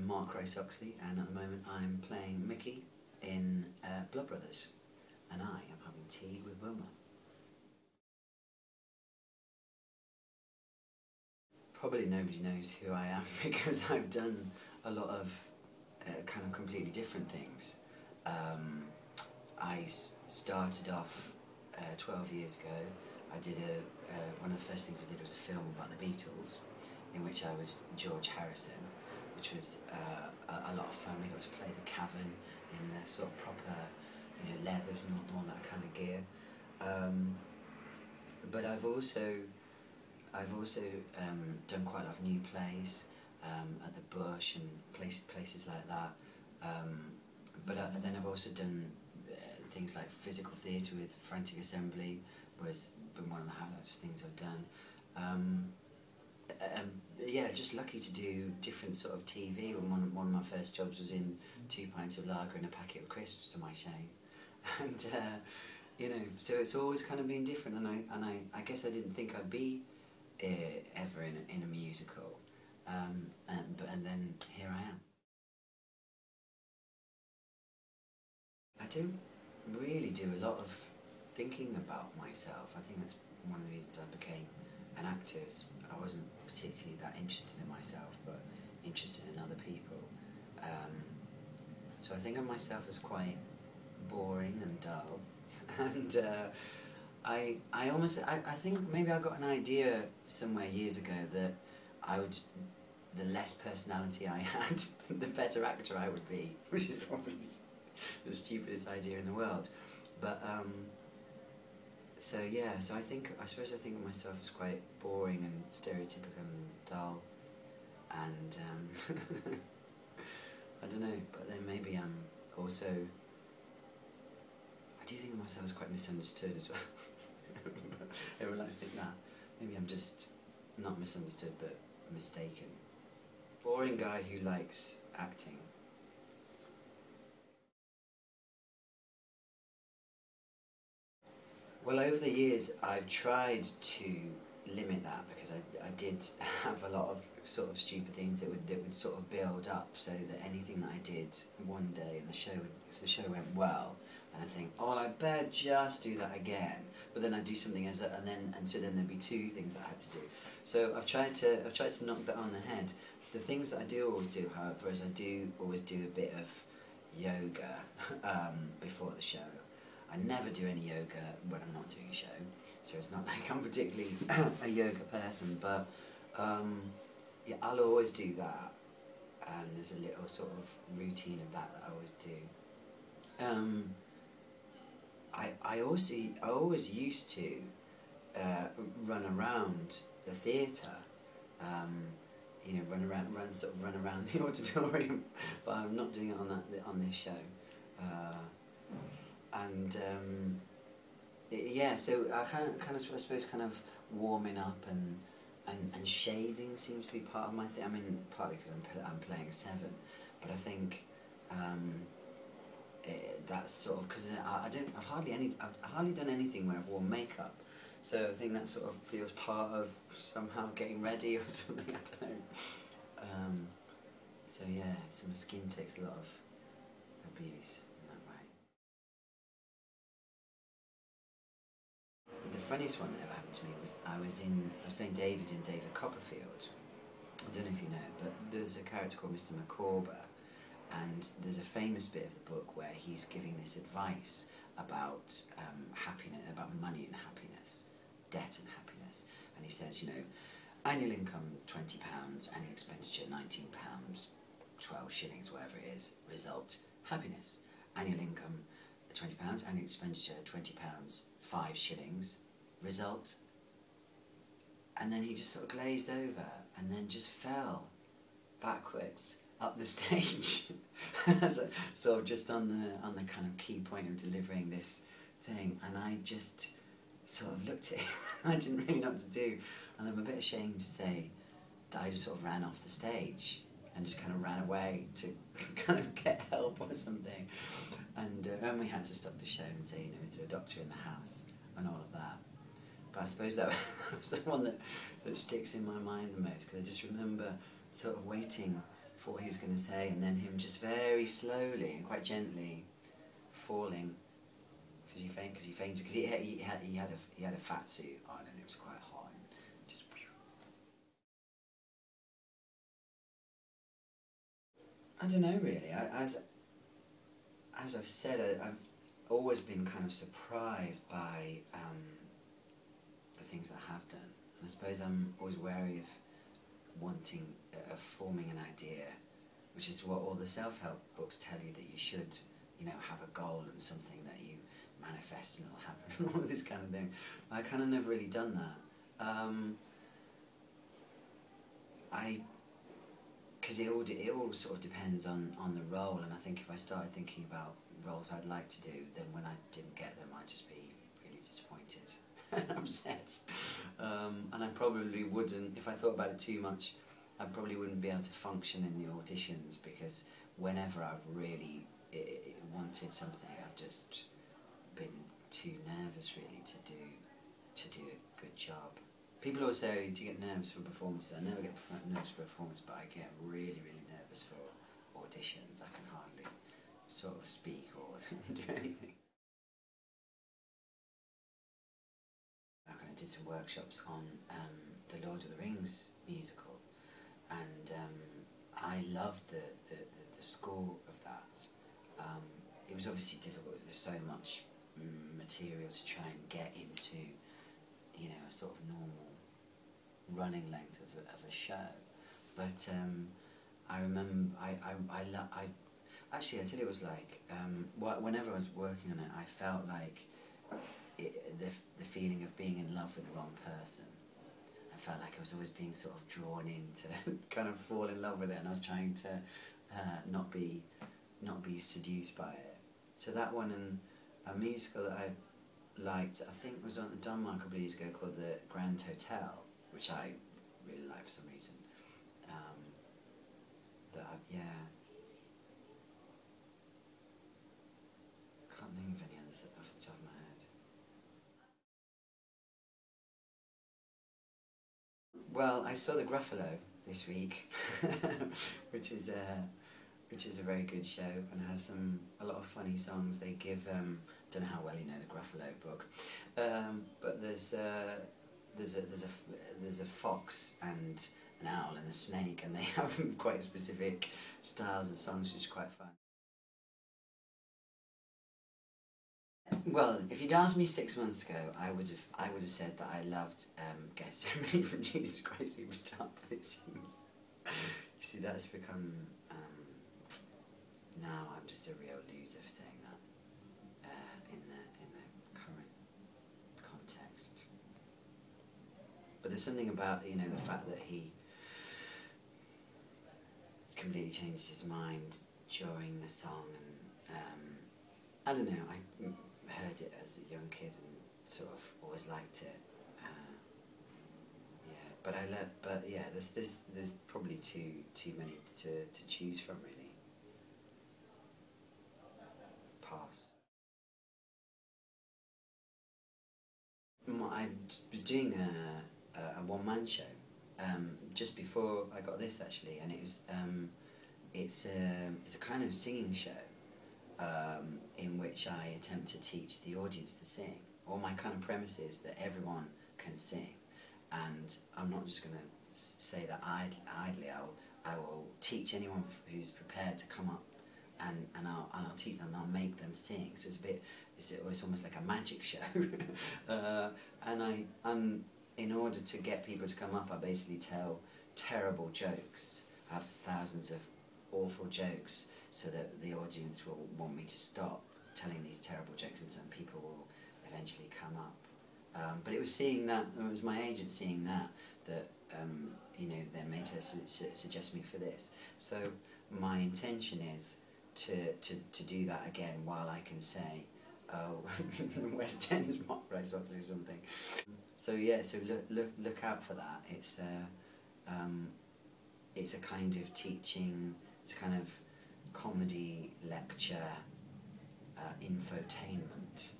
Mark Rice-Oxley, and at the moment I'm playing Mickey in Blood Brothers, and I am having tea with Wilma. Probably nobody knows who I am because I've done a lot of kind of completely different things. I started off 12 years ago. I did one of the first things I did was a film about the Beatles, in which I was George Harrison, which was a lot of fun. We got to play the cavern in the sort of proper, leathers and all that kind of gear. But I've also done quite a lot of new plays at the Bush and places like that. But then I've also done things like physical theatre with Frantic Assembly, was been one of the highlights of things I've done. Yeah, just lucky to do different sort of TV. One of my first jobs was in 2 pints of lager and a packet of crisps, to my shame, and so it's always kind of been different. And I guess I didn't think I'd be ever in a musical, and then here I am. I don't really do a lot of thinking about myself. I think that's one of the reasons I became an actor. I wasn't particularly that interested in myself, but interested in other people. So I think of myself as quite boring and dull, and I think maybe I got an idea somewhere years ago that the less personality I had, the better actor I would be, which is probably the stupidest idea in the world. But so yeah, so I suppose I think of myself as quite boring and stereotypical and dull, and I don't know, but then maybe I'm also, I do think of myself as quite misunderstood as well. Everyone likes to think that. Maybe I'm just not misunderstood but mistaken. Boring guy who likes acting. Well, over the years I've tried to limit that, because I did have a lot of sort of stupid things that would sort of build up, so that anything that I did one day in the show, if the show went well, and I think, oh, I better just do that again, but then I do something and so then there'd be 2 things that I had to do. So I've tried to knock that on the head. The things that I do always do, however, is I do always do a bit of yoga before the show. I never do any yoga when I'm not doing a show, so it's not like I'm particularly a yoga person, but yeah, I'll always do that, and there's a little sort of routine of that I always do. I always used to run around the theatre, run around the auditorium, but I'm not doing it on this show. Yeah, so I I suppose kind of warming up and shaving seems to be part of my thing. I mean, partly because I'm playing 7, but I think that's sort of because I've hardly done anything where I've worn makeup, so I think that sort of feels part of somehow getting ready or something. I don't know. So yeah, so my skin takes a lot of abuse. The funniest one that ever happened to me was I was playing David in David Copperfield. I don't know if you know, but there's a character called Mr. Micawber, and there's a famous bit of the book where he's giving this advice about happiness, about money and happiness, debt and happiness, and he says, annual income £20, annual expenditure £19, 12 shillings, whatever it is, result happiness. Annual income £20, annual expenditure £20, 5 shillings, result. And then he just sort of glazed over and then just fell backwards up the stage. Sort of just on the kind of key point of delivering this thing, and I just sort of looked at him. I didn't really know what to do, and I'm a bit ashamed to say that I just sort of ran off the stage and just kind of ran away to kind of get help or something. And we had to stop the show and say, is there a doctor in the house and all of that. But I suppose that was the one that sticks in my mind the most, because I just remember sort of waiting for what he was going to say, and then him just very slowly and quite gently falling because he fainted because he had a fat suit on and it was quite hot and just. I don't know really. As I've said, I've always been kind of surprised by the things that I have done. And I suppose I'm always wary of forming an idea, which is what all the self-help books tell you, that you should, you know, have a goal and something that you manifest and it'll happen and all this kind of thing. I kind of never really done that. Because it all sort of depends on the role, and I think if I started thinking about roles I'd like to do, then when I didn't get them I'd just be really disappointed and upset. And I probably wouldn't, if I thought about it too much, I probably wouldn't be able to function in the auditions, because whenever I've really wanted something, I've just been too nervous really to do a good job. People always say, do you get nervous for performances? I never get nervous for performance, but I get really, really nervous for auditions. I can hardly sort of speak or do anything. I kind of did some workshops on the Lord of the Rings musical, and I loved the score of that. It was obviously difficult because there's so much material to try and get into, you know, a sort of normal running length of a show. But I remember, actually I tell you, it was like, whenever I was working on it, I felt like the feeling of being in love with the wrong person. I felt like I was always being sort of drawn in to kind of fall in love with it, and I was trying to not be seduced by it. So that one, and a musical that I liked, I think was done a couple of years ago, called The Grand Hotel, which I really like for some reason. Yeah. Can't think of any others off the top of my head. Well, I saw the Gruffalo this week, which is a very good show and has a lot of funny songs. They give, don't know how well you know the Gruffalo book, but there's a fox and an owl and a snake, and they have quite specific styles of songs, which is quite fun. Well, if you'd asked me 6 months ago, I would have said that I loved Get So Many from Jesus Christ Superstar, but it seems, you see, that's become, now I'm just a real loser for saying that in the current context. But there's something about, you know, the fact that he completely changed his mind during the song, and I don't know, I heard it as a young kid and sort of always liked it. Yeah, but yeah, there's probably too many to choose from really. Pass. I was doing a one-man show just before I got this, actually, and it was it's a kind of singing show in which I attempt to teach the audience to sing. All my kind of premise is that everyone can sing, and I'm not just going to say that idly. I will teach anyone who's prepared to come up, and I'll teach them. I'll make them sing. So it's almost like a magic show. And in order to get people to come up, I basically tell terrible jokes. I have thousands of awful jokes, so that the audience will want me to stop telling these terrible jokes, and some people will eventually come up. But it was seeing that, it was my agent seeing that you know, then made her suggest me for this. So my intention is to do that again while I can say, oh, West End's Mark Rice-Oxley or something. So yeah, so look out for that. It's a kind of teaching, it's a kind of comedy lecture, infotainment